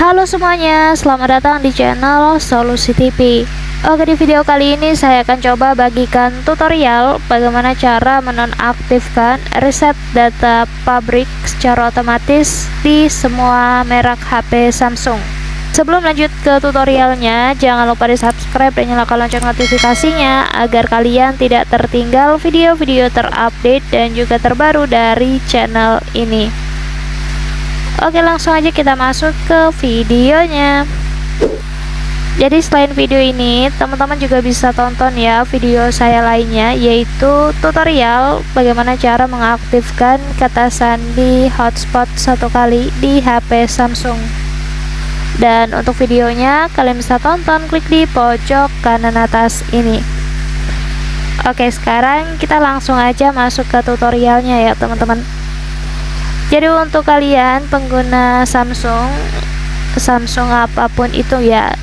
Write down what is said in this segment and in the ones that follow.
Halo semuanya, selamat datang di channel Solusi TV. Oke, di video kali ini saya akan coba bagikan tutorial bagaimana cara menonaktifkan reset data pabrik secara otomatis di semua merek HP Samsung. Sebelum lanjut ke tutorialnya, jangan lupa di subscribe dan nyalakan lonceng notifikasinya agar kalian tidak tertinggal video-video terupdate dan juga terbaru dari channel ini. Oke, langsung aja kita masuk ke videonya. Jadi selain video ini, teman-teman juga bisa tonton ya video saya lainnya, yaitu tutorial bagaimana cara mengaktifkan kata sandi hotspot satu kali di HP Samsung. Dan untuk videonya kalian bisa tonton, klik di pojok kanan atas ini. Oke, sekarang kita langsung aja masuk ke tutorialnya ya teman-teman. Jadi untuk kalian pengguna Samsung apapun itu ya,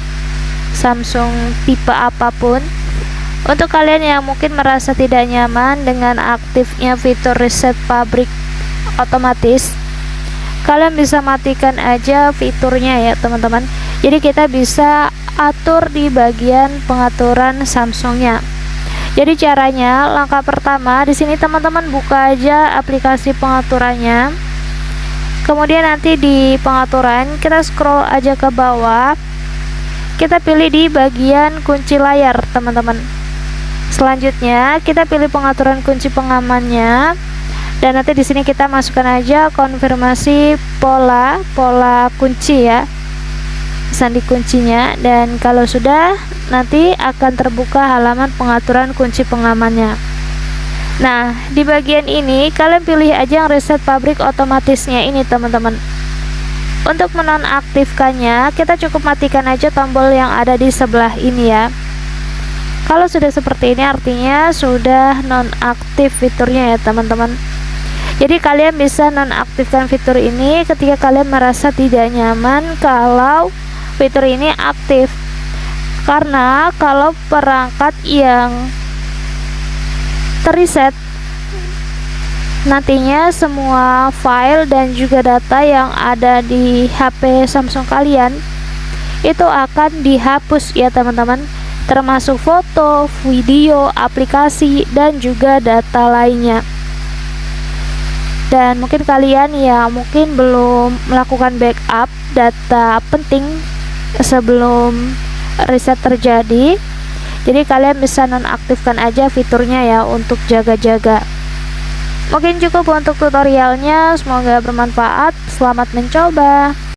Samsung tipe apapun, untuk kalian yang mungkin merasa tidak nyaman dengan aktifnya fitur reset pabrik otomatis, kalian bisa matikan aja fiturnya ya teman-teman. Jadi kita bisa atur di bagian pengaturan Samsungnya. Jadi caranya, langkah pertama di sini teman-teman buka aja aplikasi pengaturannya. Kemudian nanti di pengaturan kita scroll aja ke bawah, kita pilih di bagian kunci layar teman-teman. Selanjutnya kita pilih pengaturan kunci pengamannya, dan nanti di sini kita masukkan aja konfirmasi pola kunci ya, sandi kuncinya. Dan kalau sudah, nanti akan terbuka halaman pengaturan kunci pengamannya. Nah, di bagian ini kalian pilih aja yang reset pabrik otomatisnya ini teman-teman. Untuk menonaktifkannya, kita cukup matikan aja tombol yang ada di sebelah ini ya. Kalau sudah seperti ini artinya sudah nonaktif fiturnya ya teman-teman. Jadi kalian bisa nonaktifkan fitur ini ketika kalian merasa tidak nyaman kalau fitur ini aktif. Karena kalau perangkat yang terreset, nantinya semua file dan juga data yang ada di HP Samsung kalian itu akan dihapus ya teman-teman, termasuk foto, video, aplikasi, dan juga data lainnya. Dan mungkin kalian ya mungkin belum melakukan backup data penting sebelum reset terjadi, jadi kalian bisa nonaktifkan aja fiturnya ya untuk jaga-jaga. Mungkin cukup untuk tutorialnya, semoga bermanfaat. Selamat mencoba.